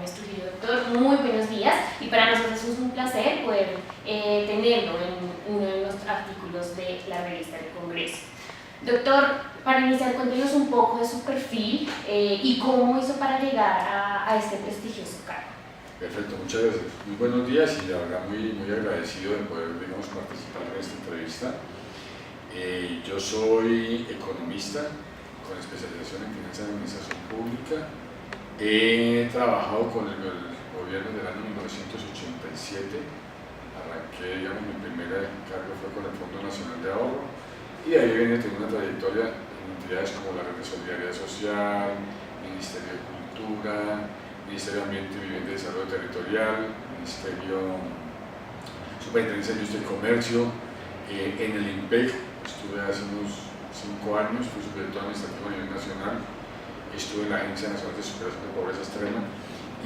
Gómez Trujillo. Doctor, muy buenos días, y para nosotros es un placer poder tenerlo en uno de los artículos de la revista del Congreso. Doctor, para iniciar, cuéntenos un poco de su perfil y cómo hizo para llegar a este prestigioso cargo. Perfecto, muchas gracias. Muy buenos días y la verdad muy agradecido de poder, digamos, participar en esta entrevista. Yo soy economista con especialización en finanzas y administración pública. He trabajado con el gobierno del año 1987. Arranqué, digamos, mi primer cargo fue con el Fondo Nacional de Ahorro, y de ahí viene teniendo una trayectoria en entidades como la Red de Solidaridad Social, Ministerio de Cultura, Ministerio de Ambiente, Vivienda y Desarrollo Territorial, Superintendencia de Industria y Comercio. En el INPEC estuve hace unos 5 años, fui subdirector administrativo a nivel nacional, estuve en la Agencia Nacional de Superación de Pobreza Extrema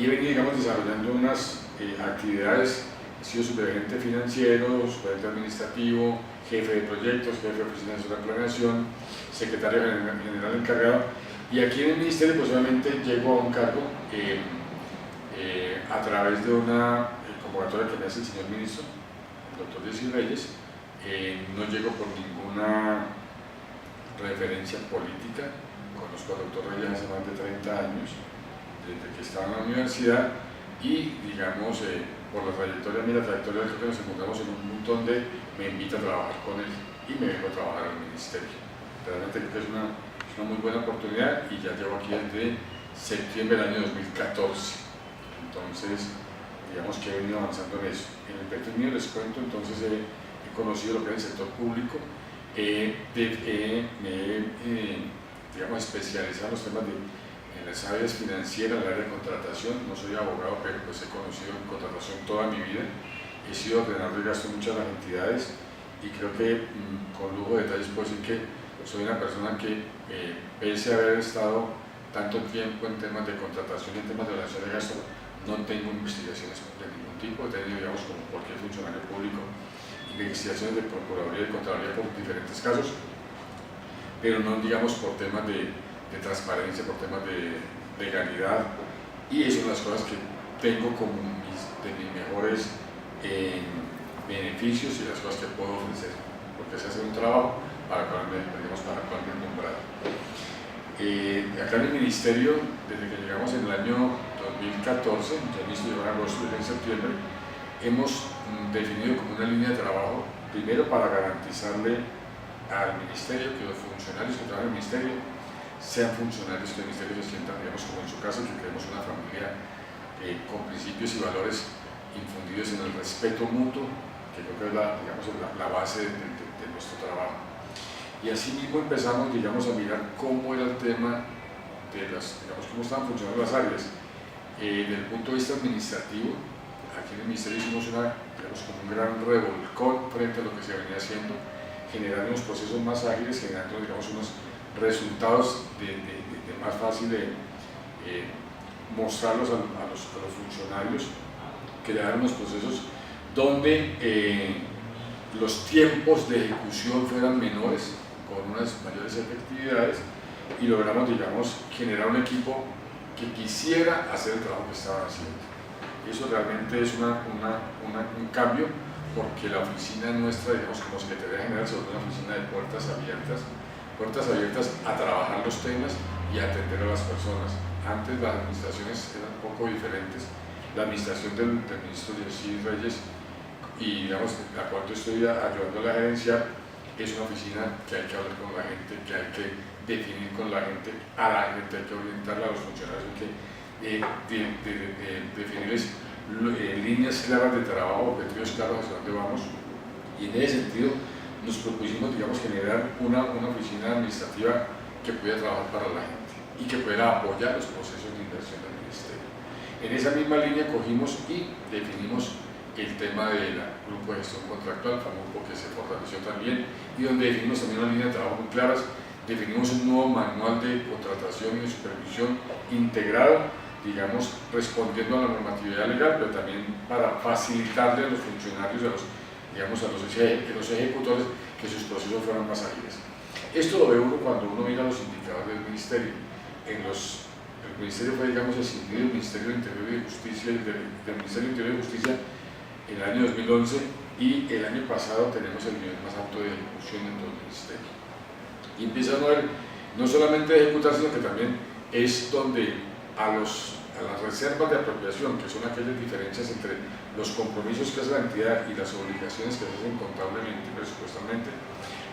y he venido, digamos, desarrollando unas actividades. He sido supergerente financiero, supergerente administrativo, jefe de proyectos, jefe de oficina de planeación, secretario general encargado, y aquí en el ministerio pues obviamente llego a un cargo a través de una convocatoria que me hace el señor ministro, el doctor Jessy Reyes. No llego por ninguna referencia política, conozco al doctor Reyes hace más de 30 años, desde que estaba en la universidad, y digamos, por la trayectoria creo que nos encontramos en un punto donde me invita a trabajar con él y me vengo a trabajar al ministerio. Realmente creo que es una muy buena oportunidad y ya llevo aquí desde septiembre del año 2014. Entonces, digamos que he venido avanzando en eso. En el perfil mío les cuento, entonces he conocido lo que es el sector público, me he digamos, especializado en los temas en las áreas financieras, en el área de contratación. No soy abogado, pero pues he conocido en contratación toda mi vida. He sido ordenador de gasto en muchas de las entidades y creo que con lujo de detalles puedo decir que soy una persona que, pese a haber estado tanto tiempo en temas de contratación y en temas de organización de gasto, no tengo investigaciones de ningún tipo. He tenido, digamos, como cualquier funcionario público, investigaciones de Procuraduría y Contraloría por diferentes casos, pero no, digamos, por temas de transparencia, por temas de legalidad, y es una de las cosas que tengo como de mis mejores beneficios y las cosas que puedo ofrecer, porque se hace un trabajo para cual me he nombrado. Acá en el ministerio, desde que llegamos en el año 2014, ya inicio de agosto y en septiembre, hemos definido como una línea de trabajo, primero para garantizarle al ministerio que los funcionarios que trabajan en el ministerio sean funcionarios que el ministerio se sientan, digamos, como en su casa, que creemos una familia con principios y valores infundidos en el respeto mutuo, que creo que es la base de nuestro trabajo. Y así mismo empezamos, digamos, a mirar cómo era el tema de cómo estaban funcionando las áreas. Desde el punto de vista administrativo, aquí en el ministerio hicimos como un gran revolcón frente a lo que se venía haciendo, generando unos procesos más ágiles, generando, digamos, unos resultados de más fácil de mostrarlos a los funcionarios, crear unos procesos donde los tiempos de ejecución fueran menores, con unas mayores efectividades, y logramos, digamos, generar un equipo que quisiera hacer el trabajo que estaban haciendo. Y eso realmente es un cambio, porque la oficina nuestra, digamos, como Secretaría General, se volvió una oficina de puertas abiertas a trabajar los temas y a atender a las personas. Antes las administraciones eran un poco diferentes. La administración del ministro Jessy Reyes, y digamos, la cual yo estoy ayudando a la gerencia, es una oficina que hay que hablar con la gente, que hay que definir con la gente, a la gente hay que orientarla, a los funcionarios hay que definirles líneas claras de trabajo, objetivos claros hacia dónde vamos, y en ese sentido nos propusimos, digamos, generar una oficina administrativa que pudiera trabajar para la gente y que pudiera apoyar los procesos de inversión del ministerio. En esa misma línea cogimos y definimos el tema del grupo de gestión contractual, fue un grupo que se fortaleció también, y donde definimos también una línea de trabajo muy claras. Definimos un nuevo manual de contratación y de supervisión integrado, digamos, respondiendo a la normatividad legal, pero también para facilitarle a los funcionarios, a los ejecutores, que sus procesos fueran más ágiles. Esto lo ve uno cuando uno mira los indicadores del ministerio. En los el ministerio fue, digamos, escindido del Ministerio de Interior y Justicia, del Ministerio de Interior y Justicia en el año 2011, y el año pasado tenemos el nivel más alto de ejecución en todo el ministerio. Y empiezan a ver, no solamente ejecutar, sino que también es donde a las reservas de apropiación, que son aquellas diferencias entre los compromisos que hace la entidad y las obligaciones que se hacen contablemente y presupuestalmente,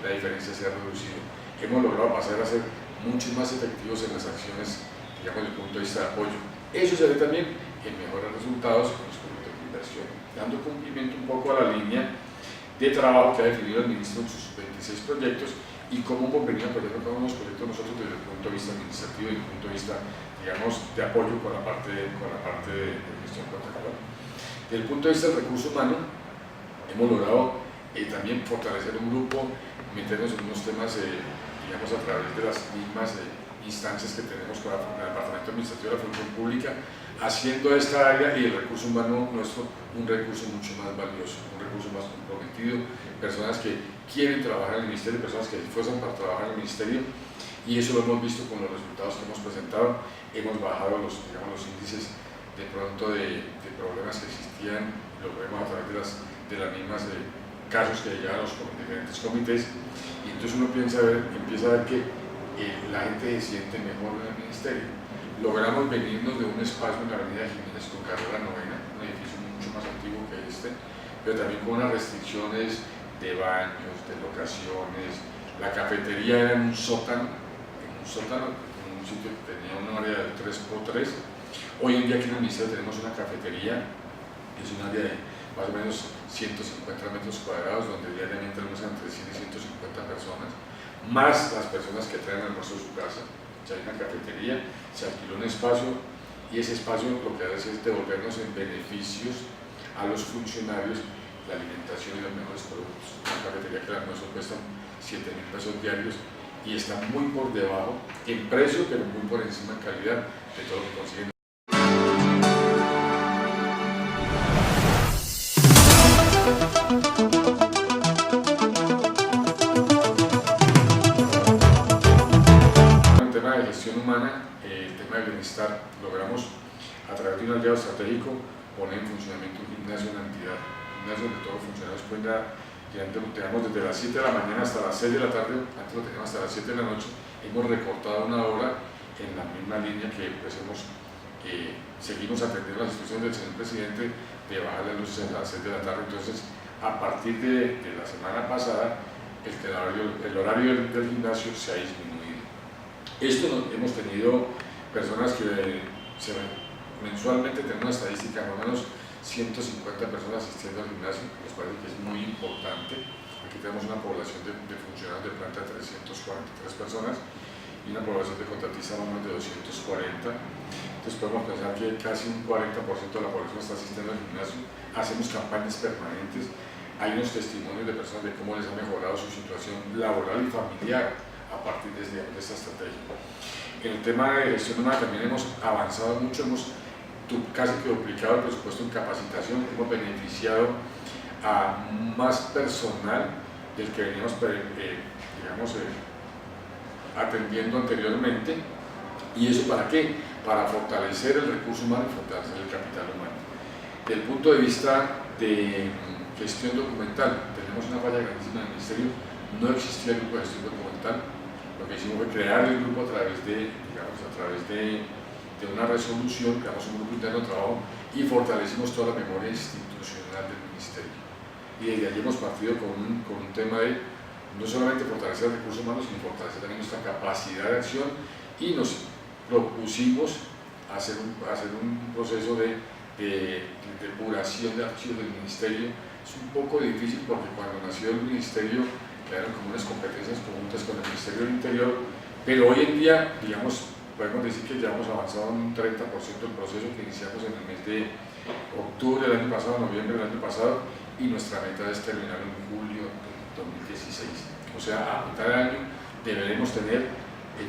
la diferencia se ha reducido. Hemos logrado pasar a ser mucho más efectivos en las acciones, digamos, desde el punto de vista de apoyo. Eso se ve también en mejores resultados con los proyectos de inversión, dando cumplimiento un poco a la línea de trabajo que ha definido el ministro en sus 26 proyectos y cómo hemos venido apoyando cada uno de los proyectos nosotros desde el punto de vista administrativo y desde el punto de vista, digamos, de apoyo con la parte de gestión contractual. Desde el punto de vista del recurso humano, hemos logrado también fortalecer un grupo, meternos en unos temas, digamos, a través de las mismas instancias que tenemos con el Departamento Administrativo de la Función Pública, haciendo esta área y el recurso humano nuestro un recurso mucho más valioso, un recurso más comprometido, personas que quieren trabajar en el Ministerio, personas que se esfuerzan para trabajar en el Ministerio, y eso lo hemos visto con los resultados que hemos presentado. Hemos bajado los índices de pronto de problemas que existían, lo vemos a través de las mismas casos que llegan a los diferentes comités, y entonces uno empieza a ver que la gente se siente mejor en el Ministerio. Logramos venirnos de un espacio en la avenida Jiménez con carrera novena, un edificio mucho más antiguo que este, pero también con unas restricciones de baños, de locaciones. La cafetería era en un sótano, en un sitio que tenía una área de 3x3. Hoy en día aquí en el Ministerio tenemos una cafetería, que es un área de más o menos 150 metros cuadrados, donde diariamente almuerzan entre 100 y 150 personas, más las personas que traen almuerzo de su casa. Ya hay una cafetería, se alquiló un espacio, y ese espacio lo que hace es devolvernos en beneficios a los funcionarios la alimentación y los mejores productos. Una cafetería que el almuerzo cuesta 7.000 pesos diarios y está muy por debajo en precio, pero muy por encima en calidad de todo lo que consiguen. El tema de gestión humana, el tema del bienestar, logramos a través de un aliado estratégico poner en funcionamiento un gimnasio en la entidad, un gimnasio donde todos los funcionarios pueden dar, que antes lo teníamos desde las 7 de la mañana hasta las 6 de la tarde, antes lo teníamos hasta las 7 de la noche. Hemos recortado una hora en la misma línea que pues seguimos atendiendo las instrucciones del señor presidente de bajar las luces a las 6 de la tarde. Entonces, a partir de la semana pasada, el horario del gimnasio se ha disminuido. Esto hemos tenido personas que mensualmente tenemos una estadística, más o menos 150 personas asistiendo al gimnasio, nos parece que es muy importante. Aquí tenemos una población de funcionarios de planta de 343 personas y una población de contratistas más o menos de 240. Entonces podemos pensar que casi un 40% de la población está asistiendo al gimnasio. Hacemos campañas permanentes, hay unos testimonios de personas de cómo les ha mejorado su situación laboral y familiar a partir de esta estrategia. En el tema de gestión humana también hemos avanzado mucho, hemos casi que duplicado el presupuesto en capacitación, hemos beneficiado a más personal del que veníamos atendiendo anteriormente. ¿Y eso para qué? Para fortalecer el recurso humano y fortalecer el capital humano. Desde el punto de vista de gestión documental, tenemos una falla grandísima en el Ministerio, no existía el grupo de gestión documental. Lo que hicimos fue crear el grupo a través de una resolución, creamos un grupo interno de trabajo y fortalecimos toda la memoria institucional del Ministerio. Y desde allí hemos partido con un tema de no solamente fortalecer el recurso humano, sino fortalecer también nuestra capacidad de acción, y nos propusimos hacer un proceso de depuración de archivos del Ministerio. Es un poco difícil porque cuando nació el Ministerio quedaron como unas competencias conjuntas con el Ministerio del Interior, pero hoy en día, digamos, podemos decir que ya hemos avanzado un 30% del proceso que iniciamos en el mes de octubre del año pasado, noviembre del año pasado, y nuestra meta es terminar en julio de 2016. O sea, a mitad de año deberemos tener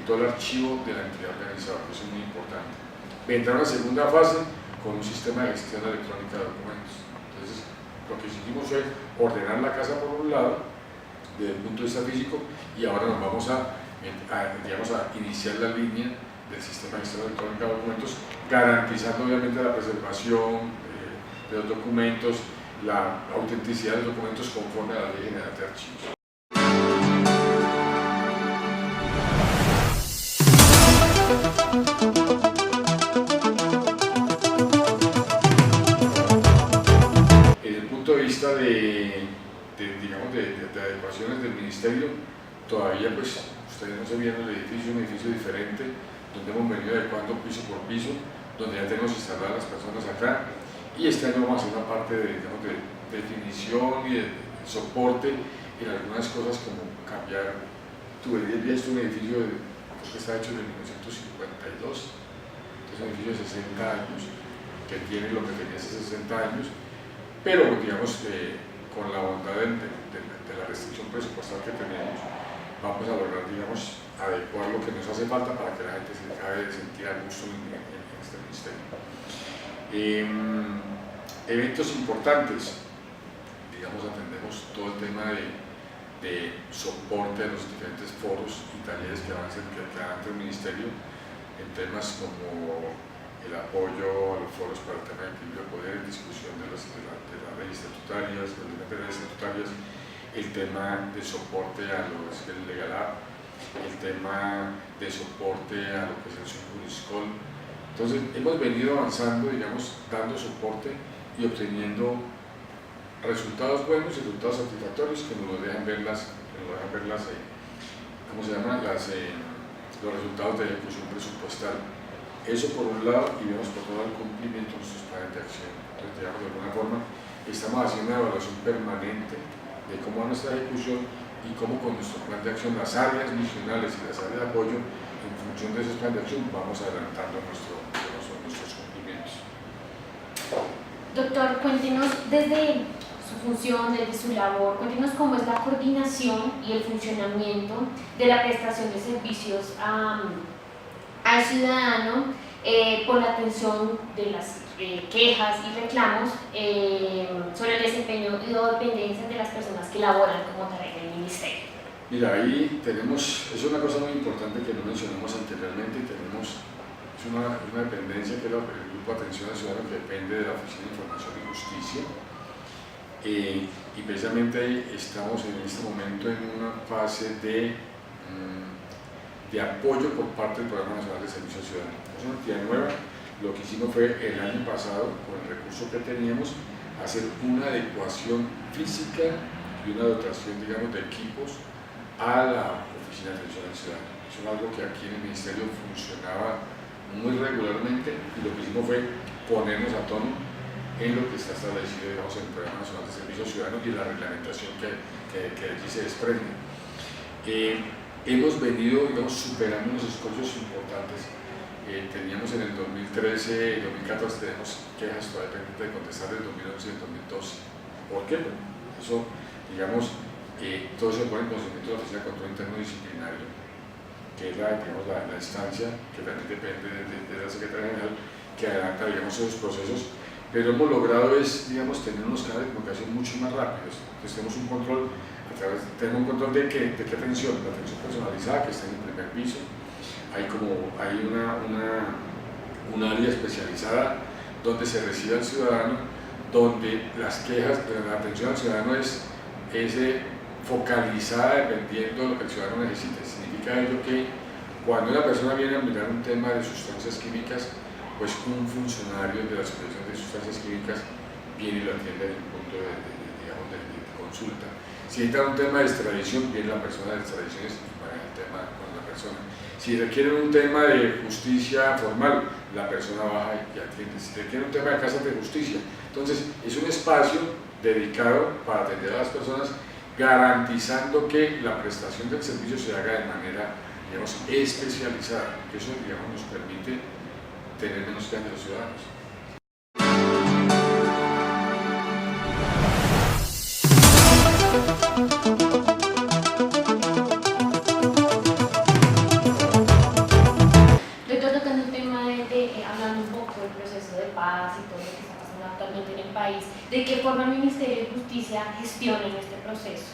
todo el archivo de la entidad organizadora, que eso es muy importante. Vendrá una segunda fase con un sistema de gestión electrónica de documentos. Entonces, lo que hicimos fue ordenar la casa por un lado, desde el punto de vista físico, y ahora nos vamos a iniciar la línea del sistema de gestión electrónica de documentos, garantizando obviamente la preservación de los documentos, la autenticidad de los documentos conforme a la Ley General de Archivos. Desde el punto de vista de adecuaciones del Ministerio, todavía pues ustedes no se vieron el edificio, un edificio diferente, donde hemos venido adecuando piso por piso, donde ya tenemos instaladas las personas acá, y este año vamos a hacer una parte de definición y de soporte en algunas cosas como cambiar tuberías. Esto es un edificio que está hecho en 1952, es un edificio de 60 años, que tiene lo que tenía hace 60 años, pero digamos con la bondad de la restricción presupuestal que tenemos, vamos a lograr, digamos, adecuar lo que nos hace falta para que la gente se acabe de sentir a gusto en este ministerio. Eventos importantes, digamos, atendemos todo el tema de soporte a los diferentes foros y talleres que avanzan ante el ministerio en temas como el apoyo a los foros para el tema de equilibrio de poder, discusión de las leyes estatutarias, el tema de soporte a lo que es el Legal App, el tema de soporte a lo que es el Juriscol. Entonces hemos venido avanzando, digamos, dando soporte y obteniendo resultados buenos y resultados satisfactorios que nos lo dejan ver los resultados de ejecución presupuestal. Eso por un lado, y vemos por todo el cumplimiento de nuestros planes de acción. Entonces, digamos, de alguna forma, estamos haciendo una evaluación permanente de cómo va nuestra ejecución y cómo con nuestro plan de acción, las áreas misionales y las áreas de apoyo, en función de esos planes de acción, vamos adelantando nuestros cumplimientos. Doctor, cuéntenos desde su función, desde su labor, cuéntenos cómo es la coordinación y el funcionamiento de la prestación de servicios al ciudadano por la atención de las quejas y reclamos sobre el desempeño y o dependencias de las personas que laboran como tal en el ministerio. Mira, ahí tenemos, es una cosa muy importante que no mencionamos anteriormente, es una dependencia que es el Grupo de Atención al Ciudadano, que depende de la Oficina de Información y Justicia, y precisamente ahí estamos en este momento en una fase de apoyo por parte del Programa Nacional de Servicio al Ciudadano. Es una entidad nueva. Lo que hicimos fue el año pasado, con el recurso que teníamos, hacer una adecuación física y una dotación, digamos, de equipos a la Oficina de Atención al Ciudadano. Eso es algo que aquí en el Ministerio funcionaba muy regularmente, y lo que hicimos fue ponernos a tono en lo que está establecido, digamos, en el Programa Nacional de Servicio Ciudadano y la reglamentación que allí se desprende. Hemos venido, digamos, superando unos escollos importantes. Teníamos en el 2013 y 2014 tenemos quejas todavía pendientes de contestar del 2011 y del 2012. ¿Por qué? Eso, digamos, todo se pone en conocimiento de la Oficina de Control Interno Disciplinario, que es la instancia que también depende de la Secretaría General, que adelanta, digamos, esos procesos, pero hemos logrado digamos, tener unos canales de comunicación mucho más rápidos. Entonces tenemos un control, tenemos un control de qué atención, la atención personalizada, que está en el primer piso. Hay un área especializada donde se recibe al ciudadano, donde las quejas, la atención al ciudadano es focalizada dependiendo de lo que el ciudadano necesite. Significa ello que cuando una persona viene a mirar un tema de sustancias químicas, pues un funcionario de la Supervisión de Sustancias Químicas viene y lo atiende desde un punto de consulta. Si necesita un tema de extradición, viene la persona de extradiciones y para el tema con la persona. Si requieren un tema de justicia formal, la persona baja y atiende. Si requieren un tema de casas de justicia, entonces es un espacio dedicado para atender a las personas, garantizando que la prestación del servicio se haga de manera, digamos, especializada. Eso, digamos, nos permite tener menos quejas de los ciudadanos. Doctor, tocando el tema hablando un poco del proceso de paz y todo lo que está pasando actualmente en el país, ¿de qué forma el Ministerio de Justicia gestiona este proceso?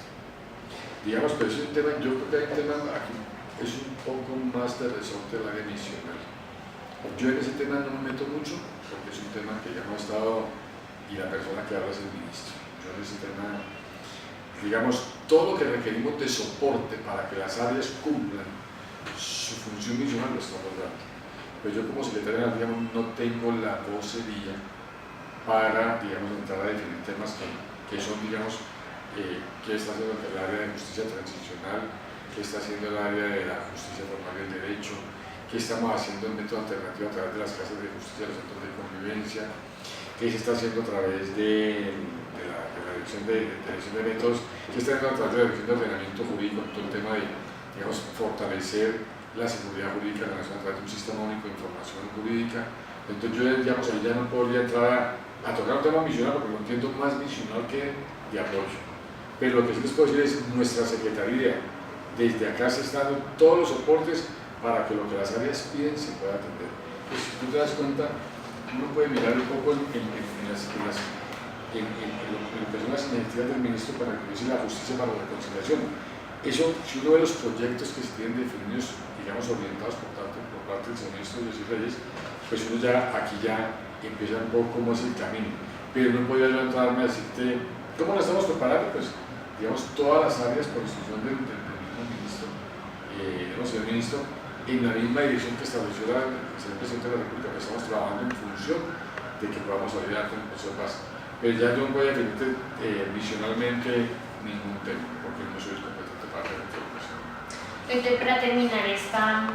Digamos, pero es un tema, yo creo que hay un tema aquí es un poco más de resorte del área misional. Yo en ese tema no me meto mucho porque es un tema que ya no ha estado y la persona que habla es el ministro. Yo en ese tema, digamos, todo lo que requerimos de soporte para que las áreas cumplan su función misional lo estamos dando. Pero yo como secretario general, digamos, no tengo la vocería para, digamos, entrar a definir temas que son, digamos, qué está haciendo el área de justicia transicional, qué está haciendo el área de la justicia formal y el derecho, qué estamos haciendo en método alternativo a través de las casas de justicia, los centros de convivencia, qué se está haciendo a través de la dirección de métodos, qué está haciendo a través de la dirección de ordenamiento jurídico, todo el tema de, digamos, fortalecer la seguridad jurídica de la nación a través de un sistema único de información jurídica. Entonces yo, digamos, ahí ya no podría entrar a tocar un tema misional porque lo entiendo más misional que de apoyo. Pero lo que sí les puedo decir es nuestra secretaría, desde acá se están dando todos los soportes para que lo que las áreas piden se pueda atender. Pues si tú te das cuenta, uno puede mirar un poco en lo que son las iniciativas del ministro para que la justicia para la reconciliación. Eso, si uno ve los proyectos que se tienen definidos, digamos, orientados por parte del señor ministro José Reyes, pues uno ya, aquí ya empieza un poco cómo es el camino. Pero no podía yo entrarme a decirte, ¿cómo lo estamos preparando? Pues, digamos, todas las áreas por instrucción del mismo ministro, señor ministro, en la misma dirección que estableció el señor presidente de la República, que estamos trabajando en función de que podamos salir adelante en el proceso de paz. Pero ya yo no voy a definirte visionalmente ningún tema, porque no soy el competente para hacer información. Entonces, para terminar esta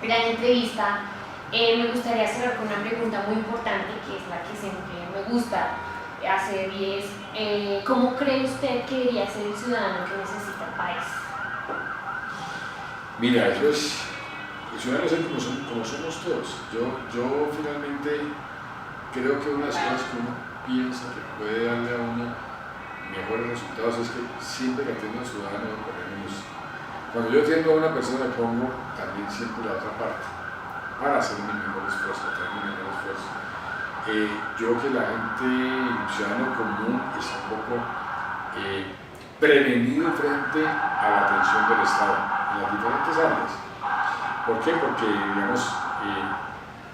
gran entrevista, me gustaría cerrar con una pregunta muy importante, que es la que siempre me gusta hacer, y es, ¿cómo cree usted que debería ser el ciudadano que necesita el país? Mira, el ciudadano es como somos todos. Yo finalmente creo que una de las cosas que uno piensa que puede darle a uno mejores resultados es que siempre que atiendo al ciudadano lo ponemos. Cuando yo atiendo a una persona le pongo también siempre la otra parte para hacer mi mejor esfuerzo, para hacer mi mejor esfuerzo. Yo creo que la gente, el ciudadano común, está un poco prevenido frente a la atención del Estado en las diferentes áreas. ¿Por qué? Porque, digamos,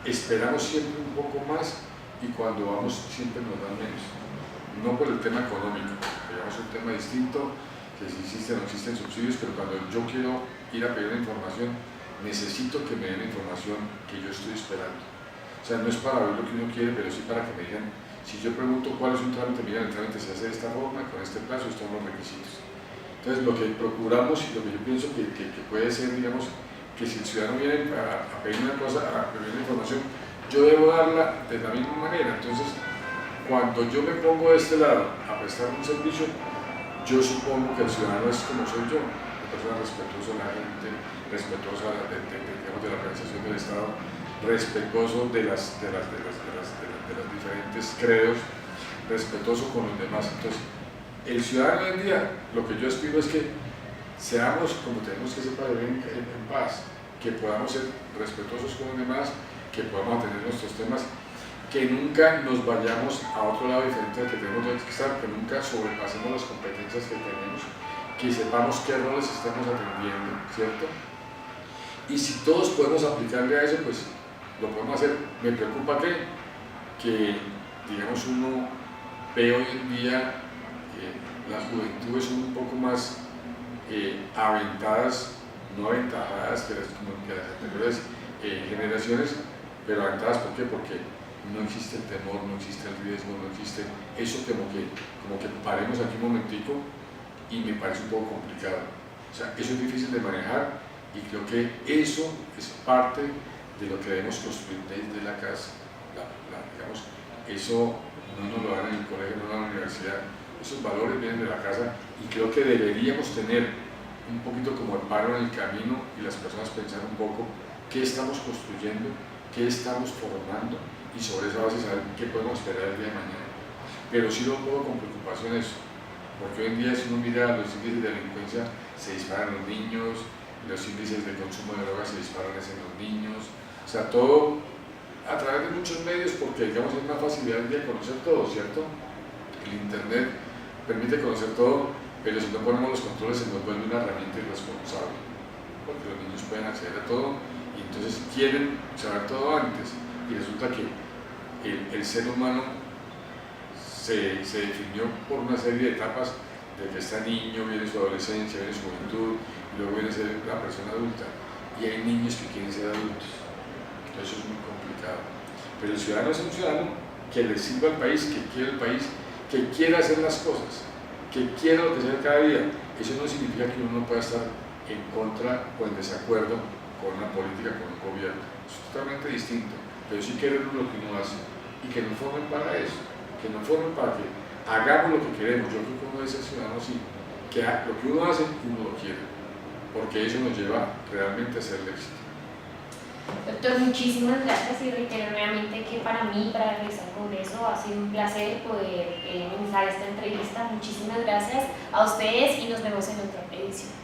esperamos siempre un poco más y cuando vamos siempre nos dan menos. No por el tema económico, digamos un tema distinto, que si existen o no existen subsidios, pero cuando yo quiero ir a pedir una información, necesito que me den la información que yo estoy esperando. O sea, no es para ver lo que uno quiere, pero sí para que me digan, si yo pregunto cuál es un trámite, mira, el trámite se hace de esta forma, con este plazo, estos son los requisitos. Entonces, lo que procuramos y lo que yo pienso que puede ser, digamos, que si el ciudadano viene a pedir una cosa, a pedir una información, yo debo darla de la misma manera. Entonces, cuando yo me pongo de este lado a prestar un servicio, yo supongo que el ciudadano es como soy yo, una persona respetuosa de la gente, respetuosa digamos, de la organización del Estado, respetuoso de las diferentes credos, respetuoso con los demás. Entonces, el ciudadano hoy en día, lo que yo aspiro es que seamos como tenemos que ser para vivir en paz, que podamos ser respetuosos con los demás, que podamos atender nuestros temas, que nunca nos vayamos a otro lado diferente al que tenemos que estar, que nunca sobrepasemos las competencias que tenemos, que sepamos qué roles estamos atendiendo, ¿cierto? Y si todos podemos aplicarle a eso, pues lo podemos hacer. Me preocupa que digamos, uno ve hoy en día las juventudes son un poco más aventadas, no aventajadas que las anteriores generaciones, pero aventadas, ¿por qué? Porque no existe el temor, no existe el riesgo, no existe eso como que paremos aquí un momentico y me parece un poco complicado. O sea, eso es difícil de manejar y creo que eso es parte de lo que debemos construir desde la casa. Digamos, eso no nos lo dan en el colegio, no nos lo dan en la universidad, esos valores vienen de la casa y creo que deberíamos tener un poquito como el paro en el camino y las personas pensar un poco qué estamos construyendo, qué estamos formando y sobre esa base saber qué podemos esperar el día de mañana. Pero sí lo puedo con preocupación eso, porque hoy en día si uno mira los índices de delincuencia se disparan los niños, los índices de consumo de drogas se disparan en los niños, o sea, todo a través de muchos medios, porque digamos es una facilidad de conocer todo, ¿cierto? El internet permite conocer todo, pero si no ponemos los controles se nos vuelve una herramienta irresponsable. porque los niños pueden acceder a todo y entonces quieren saber todo antes. Y resulta que el ser humano se definió por una serie de etapas, de que está niño, viene su adolescencia, viene su juventud, y luego viene a ser la persona adulta. Y hay niños que quieren ser adultos. Eso es muy complicado. Pero el ciudadano es un ciudadano que le sirva al país, que quiera hacer las cosas, que quiera lo que sea cada día. Eso no significa que uno no pueda estar en contra o en desacuerdo con una política, con un gobierno. Es totalmente distinto. Pero sí querer lo que uno hace y que nos formen para eso, que nos formen para que hagamos lo que queremos. Yo creo que uno debe ser ciudadano así, que lo que uno hace, uno lo quiere, porque eso nos lleva realmente a ser el éxito. Doctor, muchísimas gracias y reitero nuevamente que para mí, para realizar el Congreso, ha sido un placer poder realizar esta entrevista. Muchísimas gracias a ustedes y nos vemos en otra edición.